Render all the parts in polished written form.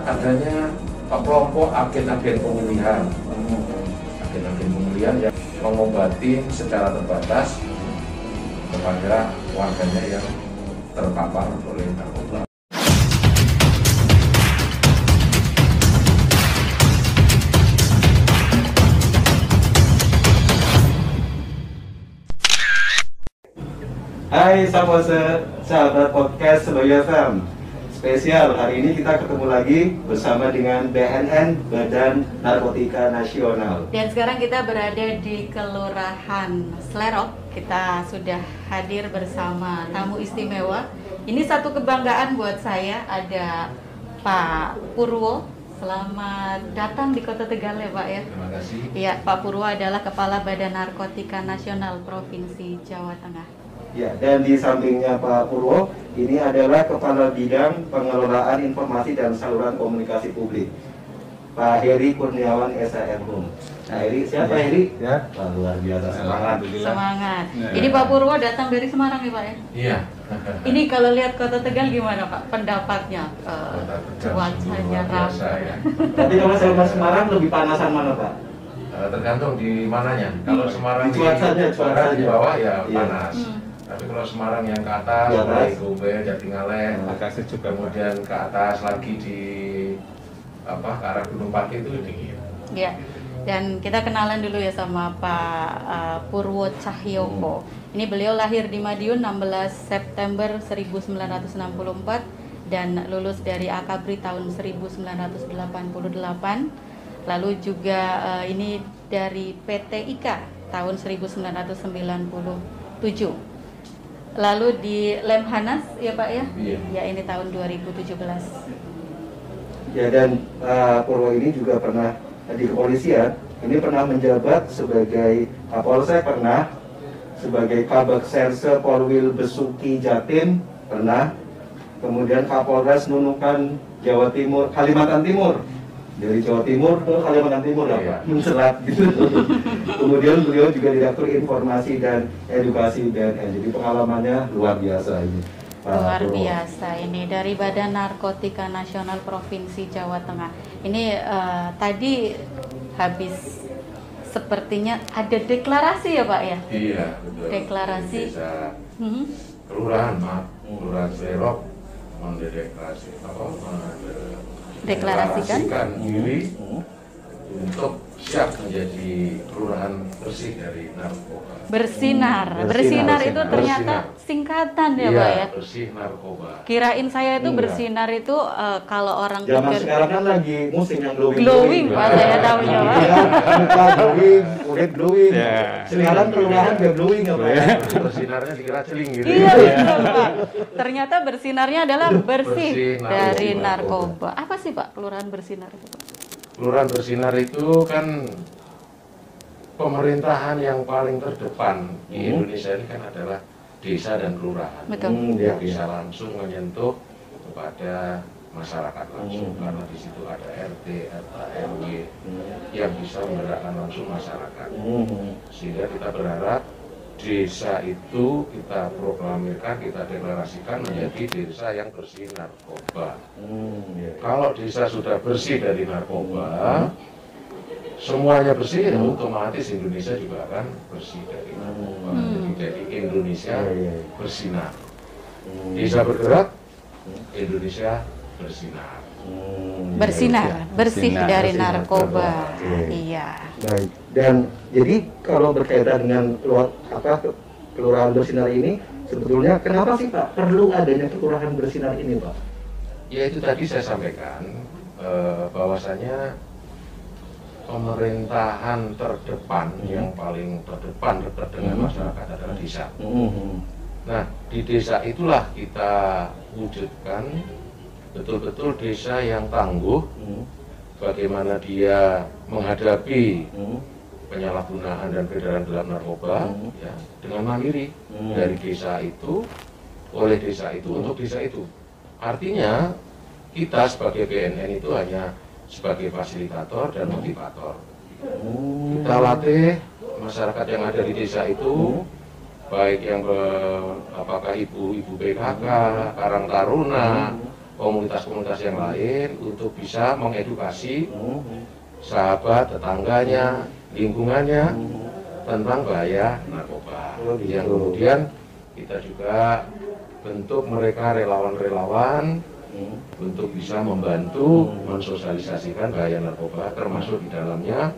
adanya kelompok agen-agen pemilihan, yang mengobati secara terbatas kepada warganya yang terpapar oleh narkoba. Hai sahabat podcast Seloyo FM. Spesial hari ini kita ketemu lagi bersama dengan BNN, Badan Narkotika Nasional. Dan sekarang kita berada di Kelurahan Slerok. Kita sudah hadir bersama tamu istimewa. Ini satu kebanggaan buat saya, ada Pak Purwo. Selamat datang di Kota Tegal ya Pak ya. Terima kasih. Iya, Pak Purwo adalah Kepala Badan Narkotika Nasional Provinsi Jawa Tengah. Ya, dan di sampingnya Pak Purwo, ini adalah Kepala Bidang Pengelolaan Informasi dan Saluran Komunikasi Publik, Pak Heri Kurniawan SHMHum. Nah, Heri, siapa Heri? Ya, luar biasa, semangat. Semangat. Ini Pak Purwo datang dari Semarang ya Pak ya? Iya. Ini kalau lihat Kota Tegal gimana Pak pendapatnya? Cuacanya biasa ya. Tapi kalau sama Semarang lebih panasan mana Pak? Tergantung di mananya. Kalau Semarang cuacanya di bawah ya panas. Tapi kalau Semarang yang ke atas, mulai Gombe, Jatingaleh, kemudian ke atas lagi di ke arah Gunung Pati itu dingin. Ya, dan kita kenalan dulu ya sama Pak Purwo Cahyoko. Ini beliau lahir di Madiun 16 September 1964 dan lulus dari Akabri tahun 1988. Lalu juga ini dari PT IKA tahun 1997. Lalu di Lemhanas ya Pak ya? Iya. Ya ini tahun 2017. Ya, dan Purwo ini juga pernah di kepolisian. Ini pernah menjabat sebagai Kapolsek, pernah sebagai Kabag Serse Polwil Besuki Jatim, pernah. Kemudian Kapolres Nunukan Jawa Timur, Kalimantan Timur. Dari Jawa Timur ke Kalimantan Timur ya, mencelat gitu. Kemudian beliau juga Direktur Informasi dan Edukasi BNN. Jadi pengalamannya luar biasa ini. Luar biasa ini dari Badan Narkotika Nasional Provinsi Jawa Tengah. Ini tadi habis sepertinya ada deklarasi ya Pak ya? Iya betul. Deklarasi. Desa Kelurahan Slerok deklarasikan diri untuk siap menjadi kelurahan bersih dari narkoba. Bersinar itu ternyata singkatan ya Pak ya? Bersih narkoba. Kirain saya itu bersinar itu kalau orang zaman pikir sekarang kan lagi musim yang glowing Pak, saya tahunya Pak. Muka glowing, kulit glowing. Yeah. Sekarang kelurahan juga glowing ya Pak ya? Bersinarnya dikira celing gitu. Iya betul Pak. Ternyata bersinarnya adalah bersih dari narkoba. Apa sih Pak kelurahan bersinar itu Pak? Kelurahan bersinar itu kan pemerintahan yang paling terdepan di Indonesia ini kan adalah desa dan kelurahan. Betul. Yang bisa langsung menyentuh kepada masyarakat langsung karena di situ ada RT, RTA, RW yang bisa menggerakkan langsung masyarakat. Sehingga kita berharap desa itu kita proklamirkan, kita deklarasikan menjadi desa yang bersih narkoba. Kalau desa sudah bersih dari narkoba, semuanya bersih, otomatis Indonesia juga akan bersih dari narkoba. Jadi Indonesia bersinar. Desa bergerak, Indonesia bersinar. Bersih dari narkoba. Iya. Baik. Dan jadi kalau berkaitan dengan kelurahan bersinar ini, sebetulnya kenapa sih Pak perlu adanya kelurahan bersinar ini Pak? Ya itu tadi saya sampaikan bahwasanya pemerintahan terdepan yang paling terdepan dekat dengan masyarakat adalah desa. Nah di desa itulah kita wujudkan betul-betul desa yang tangguh, bagaimana dia menghadapi penyalahgunaan dan peredaran gelap narkoba ya, dengan mandiri dari desa itu, oleh desa itu, untuk desa itu. Artinya kita sebagai BNN itu hanya sebagai fasilitator dan motivator. Kita latih masyarakat yang ada di desa itu, baik yang apakah ibu PKK, Karang Taruna, komunitas-komunitas yang lain untuk bisa mengedukasi sahabat, tetangganya, lingkungannya tentang bahaya narkoba. Yang kemudian kita juga bentuk mereka relawan-relawan untuk bisa membantu mensosialisasikan bahaya narkoba, termasuk di dalamnya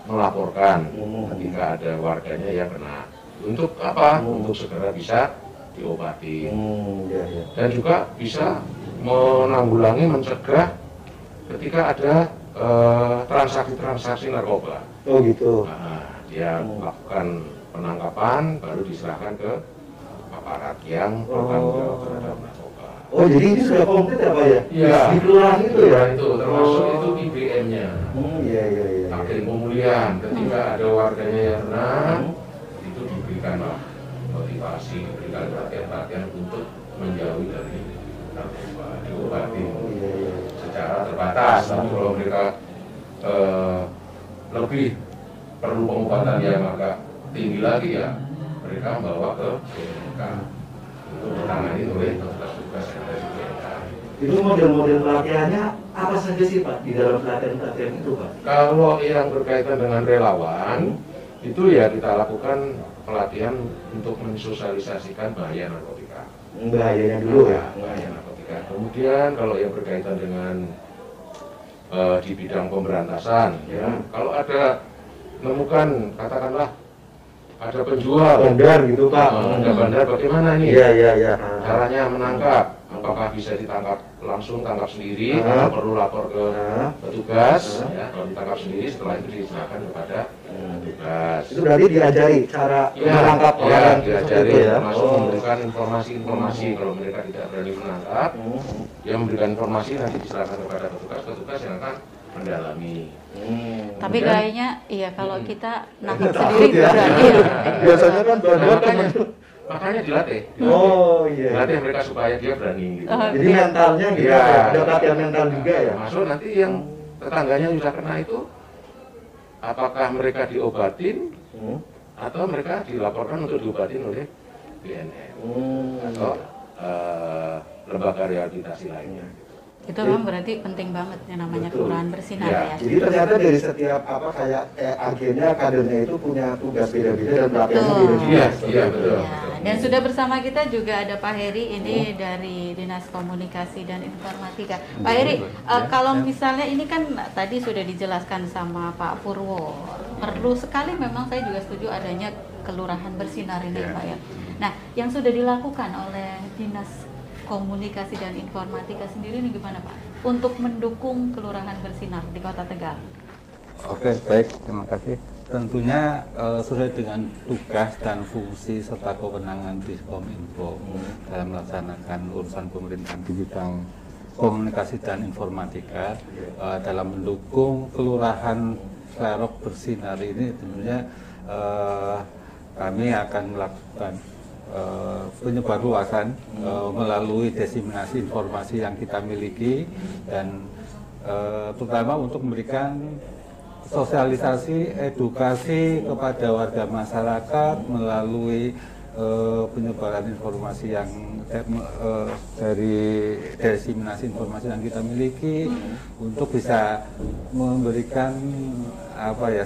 melaporkan ketika ada warganya yang kena. Untuk apa? Untuk segera bisa diobati. Dan juga bisa menanggulangi, mencegah ketika ada transaksi-transaksi narkoba. Oh gitu. Nah, dia melakukan penangkapan, baru diserahkan ke aparat yang bertanggung jawab terhadap narkoba. Oh jadi ini sudah komplit ya Pak ya? Iya. Di kelurahan itu ya? Itu termasuk itu IBM-nya. Iya. Akhir pemulihan ketika ada warganya yang kena, itu diberikanlah motivasi, diberikan perhatian untuk menjauhi dari narkoba, diobati secara terbatas. Tapi kalau mereka lebih perlu pengobatan yang agak tinggi lagi, ya mereka membawa ke BNK untuk ditangani oleh tugas-tugas yang ada di BNK. Itu model-model pelatihannya apa saja sih Pak di dalam pelatihan itu Pak? Kalau yang berkaitan dengan relawan, itu ya kita lakukan pelatihan untuk mensosialisasikan bahaya narkotika. Bahayanya dulu ya? Bahaya narkotika. Kemudian kalau yang berkaitan dengan di bidang pemberantasan, ya, kalau ada menemukan katakanlah ada penjual bandar gitu Pak. Ada bandar, bagaimana nih? Iya. Caranya menangkap, apakah bisa ditangkap langsung, tangkap sendiri, atau perlu lapor ke petugas? Ya, kalau ditangkap sendiri, setelah itu diserahkan kepada petugas. Itu berarti diajari cara menangkap orang yang diajari, itu ya? termasuk memberikan informasi kalau mereka tidak berani menangkap, dia memberikan informasi, nanti diserahkan kepada petugas yang akan mendalami. Tapi kayaknya iya kalau kita nangkap Takut sendiri ya? berani ya. Biasanya kan bandar Makanya dilatih. Oh iya. Dilatih mereka supaya dia berani gitu. Jadi mentalnya gitu Iya. ya? Ada pelatihan mental juga ya? Masuk nanti yang tetangganya sudah kena itu, apakah mereka diobatin atau mereka dilaporkan untuk diobatin oleh BNN atau lembaga rehabilitasi lainnya. Itu memang berarti penting banget yang namanya kelurahan bersinar ya. Jadi ternyata dari setiap kayak agennya, kadernya itu punya tugas beda-beda dan pelatihannya beda-beda. Iya, betul. Dan sudah bersama kita juga ada Pak Heri ini dari Dinas Komunikasi dan Informatika. Pak Heri, kalau misalnya ini kan tadi sudah dijelaskan sama Pak Purwo, perlu sekali memang saya juga setuju adanya kelurahan bersinar ini Pak ya. Nah, yang sudah dilakukan oleh Dinas Komunikasi dan Informatika sendiri ini gimana Pak? Untuk mendukung kelurahan bersinar di Kota Tegal. Oke, baik, terima kasih. Tentunya sesuai dengan tugas dan fungsi serta kewenangan Diskominfo dalam melaksanakan urusan pemerintahan di bidang komunikasi dan informatika dalam mendukung kelurahan Slerok bersinar ini, tentunya kami akan melakukan penyebarluasan melalui diseminasi informasi yang kita miliki dan terutama untuk memberikan sosialisasi, edukasi kepada warga masyarakat melalui penyebaran informasi yang dari diseminasi informasi yang kita miliki untuk bisa memberikan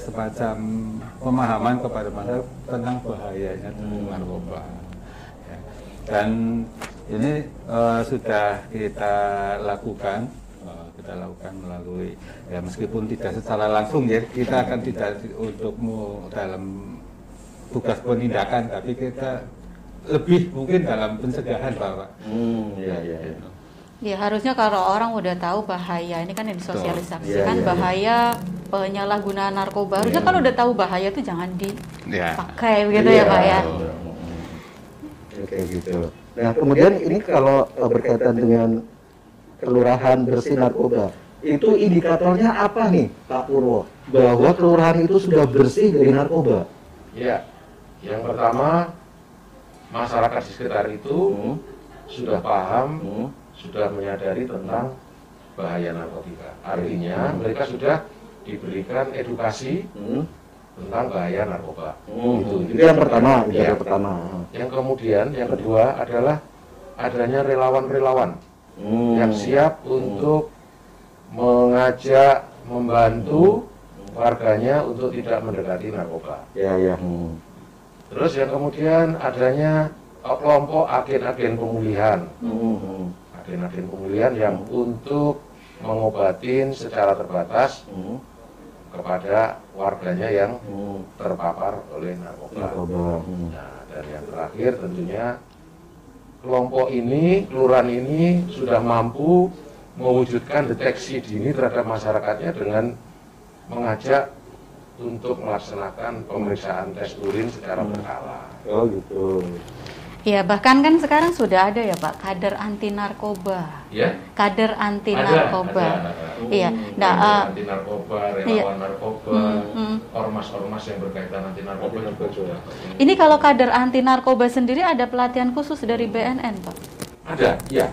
semacam pemahaman kepada masyarakat tentang bahayanya narkoba. Dan ini sudah kita lakukan melalui meskipun tidak secara langsung ya, kita akan tidak untuk dalam tugas penindakan, tapi kita lebih mungkin dalam pencegahan Pak. Ya harusnya kalau orang udah tahu bahaya, ini kan yang disosialisasikan bahaya penyalahgunaan narkoba. Harusnya kalau udah tahu bahaya itu jangan dipakai begitu ya Pak ya. Oke gitu. Nah kemudian ini kalau berkaitan dengan kelurahan bersih narkoba, itu indikatornya apa nih Pak Purwo? Bahwa kelurahan itu sudah bersih dari narkoba? Ya, yang pertama masyarakat di sekitar itu sudah paham, sudah menyadari tentang bahaya narkotika. Artinya mereka sudah diberikan edukasi tentang bahaya narkoba. Itu yang pertama. Yang kemudian, yang kedua adalah adanya relawan-relawan yang siap untuk mengajak, membantu warganya untuk tidak mendekati narkoba. Ya. Terus yang kemudian adanya kelompok agen-agen pemulihan, agen-agen pemulihan yang untuk mengobatin secara terbatas kepada warganya yang terpapar oleh narkoba. Nah, dan yang terakhir tentunya kelompok ini, kelurahan ini sudah mampu mewujudkan deteksi dini terhadap masyarakatnya dengan mengajak untuk melaksanakan pemeriksaan tes urin secara berkala. Oh gitu. Ya, bahkan kan sekarang sudah ada ya Pak, kader anti narkoba. Ya? Kader anti narkoba. Iya. Nah, anti narkoba, relawan narkoba, ormas-ormas yang berkaitan anti narkoba juga. Ini kalau kader anti narkoba sendiri ada pelatihan khusus dari BNN, Pak? Ada, ya.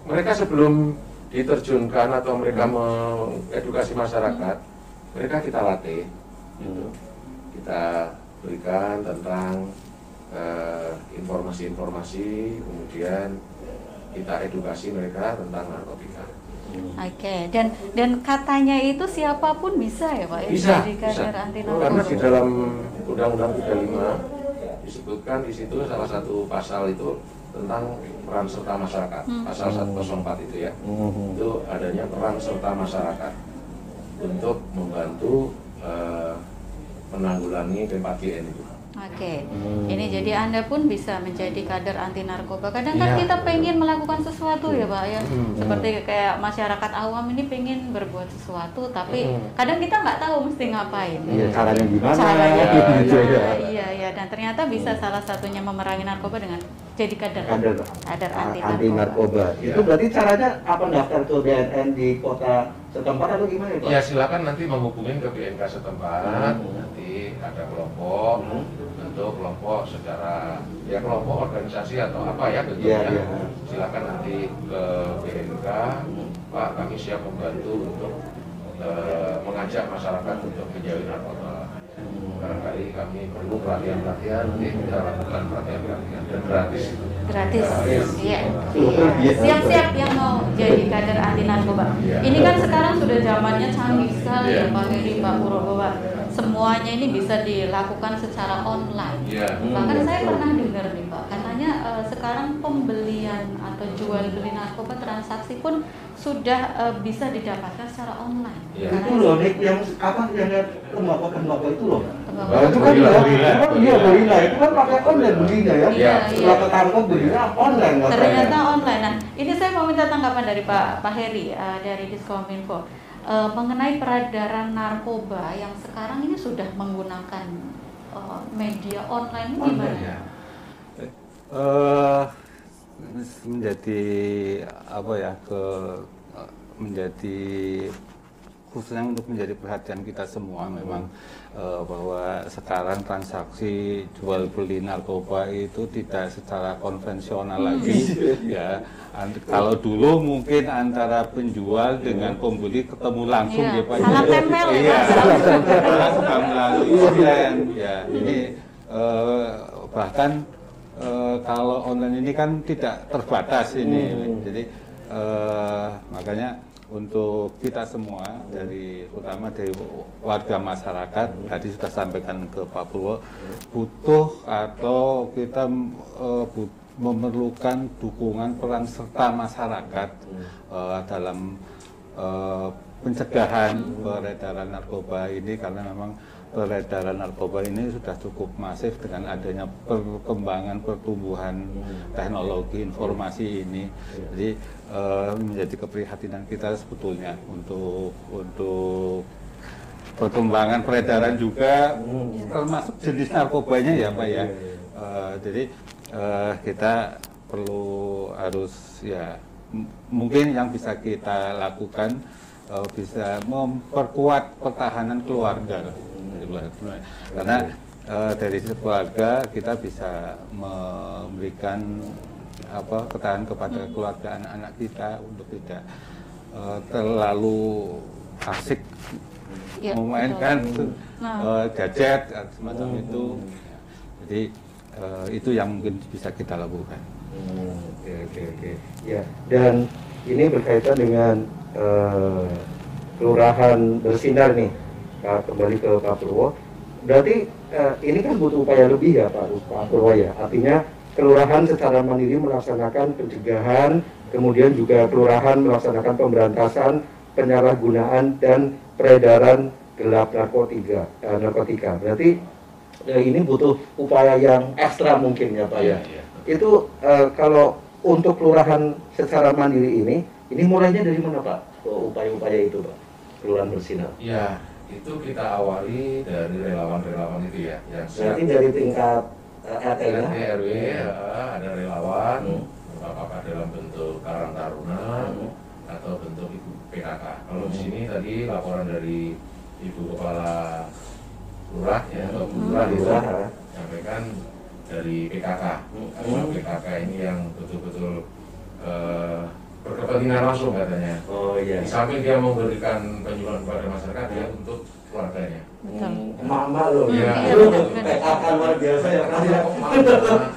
Mereka sebelum diterjunkan atau mereka mengedukasi masyarakat, mereka kita latih. Gitu. Kita berikan tentang informasi-informasi, kemudian kita edukasi mereka tentang narkotika. Oke, dan katanya itu siapapun bisa ya Pak? Bisa, jadi kader anti narkoba. Karena di dalam Undang-Undang 35 disebutkan di situ salah satu pasal itu tentang peran serta masyarakat, pasal 104 itu ya. Itu adanya peran serta masyarakat untuk membantu menanggulangi P4GN itu. Oke, ini jadi Anda pun bisa menjadi kader anti narkoba. Kadang kan kita pengen melakukan sesuatu ya Pak ya, seperti kayak masyarakat awam ini pengen berbuat sesuatu, tapi kadang kita nggak tahu mesti ngapain. Iya, caranya gimana? Caranya gitu ya. Iya, dan ternyata bisa salah satunya memerangi narkoba dengan jadi kader anti narkoba. Itu berarti caranya apa, daftar ke BNN di kota setempat atau gimana Pak? Ya silakan nanti menghubungin ke BNK setempat, nanti ada kelompok, bentuk kelompok secara ya kelompok organisasi atau apa ya bentuknya. Silakan nanti ke BNK, Pak kami siap membantu untuk mengajak masyarakat untuk menjauhi narkoba. Barangkali kami perlu pelatihan-pelatihan, nanti kita lakukan pelatihan-pelatihan dan gratis. Gratis, iya. Siap-siap yang mau jadi kader anti narkoba. Ini kan sekarang sudah zamannya canggih sekali ya Pak Heri, Pak Purwo. Semuanya ini bisa dilakukan secara online. Bahkan saya pernah dengar nih Pak, katanya sekarang pembelian atau jual beli narkoba transaksi pun sudah bisa didapatkan secara online. Itu loh, Nik, yang apa yang tembakau itu loh. Itu kan gorila, itu kan pakai online belinya ya. Setelah ketangkep belinya online. Ternyata online. Nah, ini saya mau minta tanggapan dari Pak Heri dari Diskominfo mengenai peredaran narkoba yang sekarang ini sudah menggunakan media online ini gimana? Menjadi apa ya, menjadi khususnya untuk menjadi perhatian kita semua memang bahwa sekarang transaksi jual beli narkoba itu tidak secara konvensional lagi ya. Kalau dulu mungkin antara penjual dengan pembeli ketemu langsung ya Pak. Salah tempel ya. Melalui online ya. Ini bahkan kalau online ini kan tidak terbatas ini. Jadi makanya untuk kita semua terutama dari warga masyarakat, tadi sudah sampaikan ke Pak Purwo, butuh atau kita memerlukan dukungan peran serta masyarakat dalam pencegahan peredaran narkoba ini, karena memang peredaran narkoba ini sudah cukup masif dengan adanya perkembangan pertumbuhan teknologi informasi ini. Jadi menjadi keprihatinan kita sebetulnya untuk perkembangan peredaran juga, termasuk jenis narkobanya ya Pak ya. Jadi kita harus ya mungkin yang bisa kita lakukan bisa memperkuat pertahanan keluarga. Karena dari keluarga kita bisa memberikan ketahanan kepada keluarga anak-anak kita untuk tidak terlalu asik memainkan gadget semacam itu. Jadi itu yang mungkin bisa kita lakukan. Oke. Ya, dan ini berkaitan dengan Kelurahan Bersinar nih. Nah, kembali ke Pak Purwo. Berarti ini kan butuh upaya lebih ya Pak Purwo ya. Artinya kelurahan secara mandiri melaksanakan pencegahan, kemudian juga kelurahan melaksanakan pemberantasan penyalahgunaan dan peredaran gelap narkotika. Berarti ini butuh upaya yang ekstra mungkin ya Pak ya. Itu kalau untuk kelurahan secara mandiri ini mulainya dari mana Pak? Upaya-upaya itu Pak, Kelurahan Bersinar. Ya, itu kita awali dari relawan-relawan itu ya. Yang berarti dari tingkat RT RW ada relawan, apakah dalam bentuk Karang Taruna atau bentuk Ibu PKK. Kalau di sini tadi laporan dari Ibu Kepala Lurah ya atau Lurah sampaikan dari PKK. Karena PKK ini yang betul-betul berkepentingan langsung katanya. Oh iya. Di samping dia memberikan penyuluhan kepada masyarakat ya untuk keluarganya. Emak-emak loh. Ya. PKK luar biasa ya kan ya.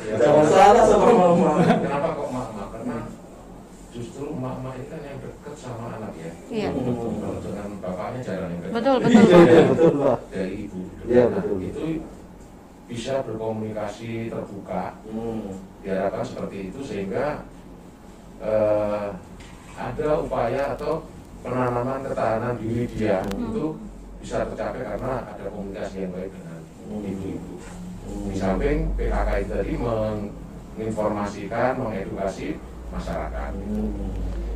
Ya, jangan salah sama mama. Kenapa kok emak-emak? Karena justru emak-emak ini kan yang dekat sama anak ya. Iya. Kalau dengan bapaknya jarang yang dekat. Betul. Betul Pak. Dari ibu. Iya Nah, betul. itu bisa berkomunikasi terbuka. Diharapkan seperti itu sehingga ada upaya atau penanaman ketahanan diri dia itu bisa tercapai karena ada komunikasi yang baik dengan ibu-ibu. Di samping PKK itu tadi menginformasikan, mengedukasi masyarakat.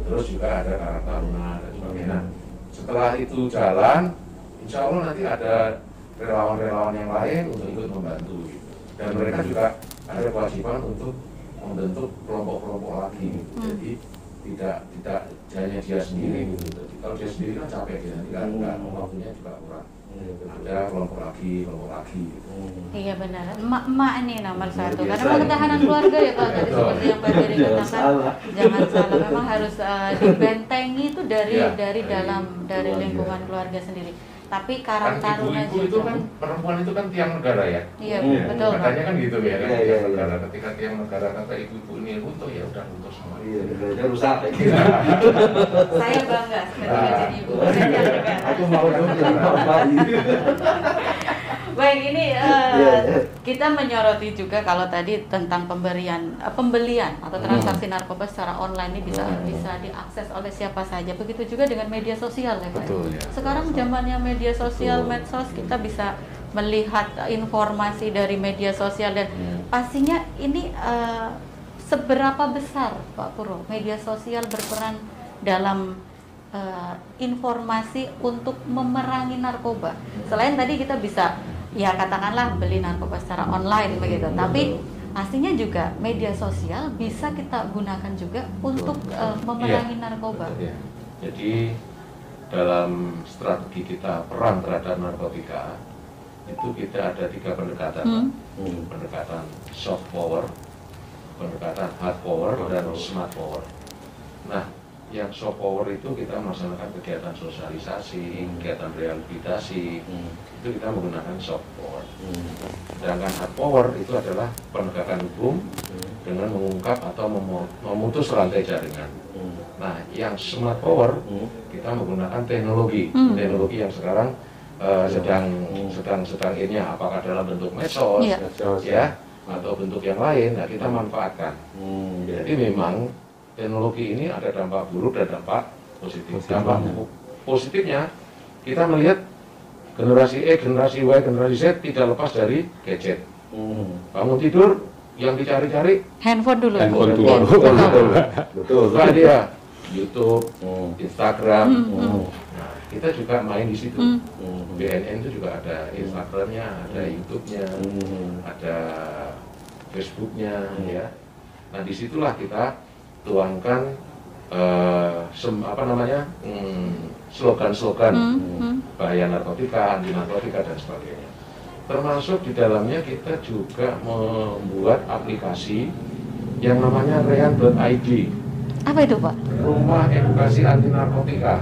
Terus juga ada Karang Taruna dan sebagainya. Setelah itu jalan, insya Allah nanti ada relawan-relawan yang lain untuk ikut membantu. Gitu. Dan mereka juga ada kewajiban untuk membentuk kelompok-kelompok lagi. Jadi tidak hanya dia sendiri gitu. Jadi kalau dia sendiri kan capek ya, nanti waktunya juga kurang. Ada kelompok lagi gitu. Iya benar. Emak-emak ini nomor satu. Karena mau ketahanan keluarga ya Pak. Tadi seperti yang Pak Jerry katakan, jangan salah. Memang harus dibentengi itu dari dalam lingkungan keluarga sendiri. Tapi Karang Taruna ibu-ibu itu kan perempuan itu kan tiang negara ya. Iya betul. Katanya kan gitu ya kan. Iya. Negara. Ketika tiang negara kata ibu-ibu ini runtuh ya udah runtuh semua. Iya, negaranya rusak. Saya bangga ketika jadi ibu. Aku mau dong jadi bapak. Baik, ini kita menyoroti juga kalau tadi tentang pembelian atau transaksi narkoba secara online ini bisa diakses oleh siapa saja. Begitu juga dengan media sosial ya Pak. Betul, ya. Sekarang zamannya media sosial, medsos, kita bisa melihat informasi dari media sosial dan pastinya ini seberapa besar Pak Purwo media sosial berperan dalam informasi untuk memerangi narkoba. Selain tadi kita bisa ya katakanlah beli narkoba secara online begitu, tapi pastinya juga media sosial bisa kita gunakan juga untuk memerangi narkoba. Ya. Jadi dalam strategi kita perang terhadap narkotika itu kita ada 3 pendekatan. Pendekatan soft power, pendekatan hard power, dan smart power. Nah, yang soft power itu kita melaksanakan kegiatan sosialisasi, kegiatan rehabilitasi, itu kita menggunakan soft power. Sedangkan hard power itu adalah penegakan hukum dengan mengungkap atau memutus rantai jaringan. Nah, yang smart power kita menggunakan teknologi yang sekarang sedang ini apakah dalam bentuk medsos, ya, atau bentuk yang lain, nah kita manfaatkan. Jadi memang teknologi ini ada dampak buruk dan dampak positif. Dampak positifnya kita melihat generasi E, generasi Y, generasi Z tidak lepas dari gadget. Bangun tidur yang dicari-cari handphone dulu. Betul. Bukan dia YouTube, Instagram. Nah, kita juga main di situ. BNN itu juga ada Instagramnya, ada YouTube-nya, ada Facebook-nya, ya. Nah, disitulah kita tuangkan slogan-slogan bahaya narkotika, anti narkotika dan sebagainya. Termasuk di dalamnya kita juga membuat aplikasi yang namanya rean.id. Apa itu Pak? Rumah Edukasi Anti Narkotika.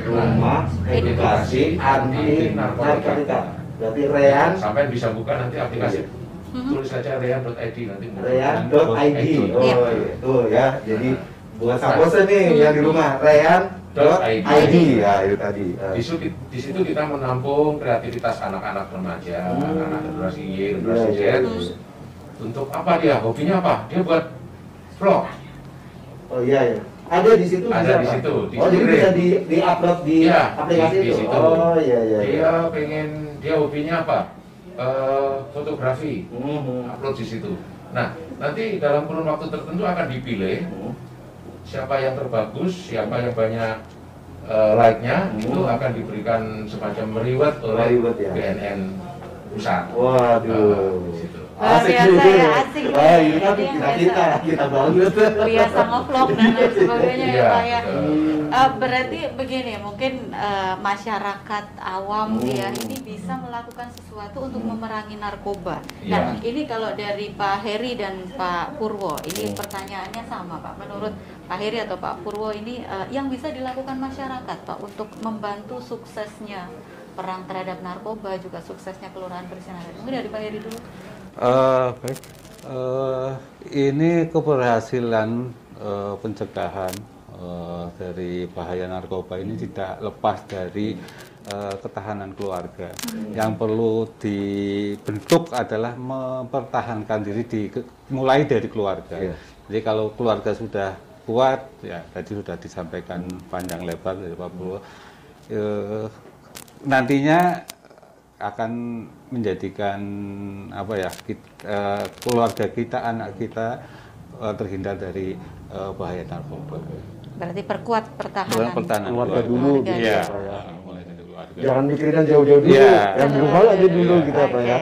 Rumah Edukasi Anti Narkotika. Berarti Rean sampai bisa buka nanti aplikasi. Tulis saja rean.id nanti. Rean.id. Oh, itu ya. Jadi buat Sapose nih yang di rumah, rean.id ya itu tadi. Di situ kita menampung kreativitas anak-anak remaja, anak-anak generasi Y, generasi Z. Untuk apa dia? Hobinya apa? Dia buat vlog. Oh iya ya. Ada di situ. Ada di situ. Oh jadi bisa di-upload di aplikasi di itu. Situ. Oh iya. Dia hobinya apa? Fotografi. Upload di situ. Nah, nanti dalam kurun waktu tertentu akan dipilih siapa yang terbagus, siapa yang banyak like-nya, itu akan diberikan semacam reward oleh BNN pusat. Waduh. Asik juga ya, asik wah ini kan ya, kita banget. Biasa ngevlog dan lain sebagainya ya Pak ya. Betul. Berarti begini, mungkin masyarakat awam ya ini bisa melakukan sesuatu untuk memerangi narkoba. Nah ini kalau dari Pak Heri dan Pak Purwo, ini pertanyaannya sama Pak. Menurut Pak Heri atau Pak Purwo ini yang bisa dilakukan masyarakat Pak untuk membantu suksesnya perang terhadap narkoba, juga suksesnya Kelurahan Bersinar. Mungkin dari Pak Heri dulu. Baik, ini keberhasilan pencegahan dari bahaya narkoba ini tidak lepas dari ketahanan keluarga. Yang perlu dibentuk adalah mempertahankan diri mulai dari keluarga. Jadi kalau keluarga sudah kuat, ya tadi sudah disampaikan panjang lebar dari Pak Purwo, nantinya akan menjadikan keluarga kita, anak kita terhindar dari bahaya narkoba. Berarti perkuat pertahanan keluarga dulu gitu ya. Mulai dari keluarga. Jangan mikirin jauh-jauh dulu, yang di rumah aja dulu kita Pak ya.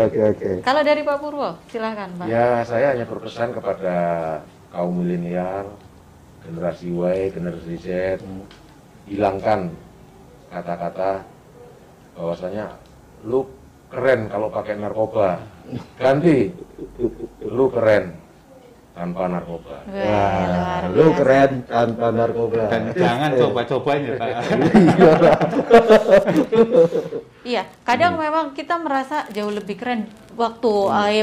Oke. Kalau dari Pak Purwo, silahkan Pak. Ya, saya hanya berpesan kepada kaum milenial, generasi Y, generasi Z, hilangkan kata-kata bahwasanya lu keren kalau pakai narkoba, ganti lu keren tanpa narkoba. Lu keren tanpa narkoba. Dan jangan coba-cobain ya Pak. Iya, kadang memang kita merasa jauh lebih keren waktu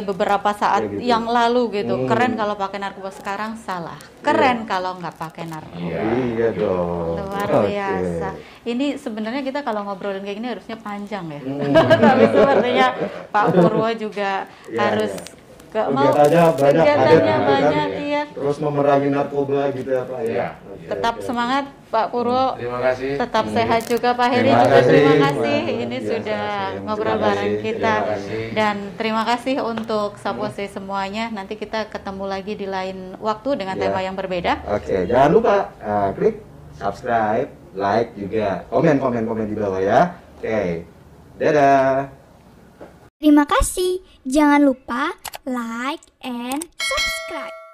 beberapa saat gitu. yang lalu gitu. Keren kalau pakai narkoba, sekarang salah. Keren kalau nggak pakai narkoba. Iya dong. Luar biasa. Ini sebenarnya kita kalau ngobrolin kayak gini harusnya panjang ya. Tapi sepertinya Pak Purwo juga harus kegiatannya banyak, iya. Terus memerangi narkoba gitu ya Pak ya. Tetap semangat Pak Purwo. Terima kasih. Tetap sehat juga Pak Heri. Terima kasih. Ini sudah ngobrol bareng kita. Dan terima kasih untuk Sapose semuanya. Nanti kita ketemu lagi di lain waktu dengan tema yang berbeda. Oke, jangan lupa klik subscribe, like juga, komen di bawah ya. Oke. Dadah. Terima kasih. Jangan lupa like and subscribe.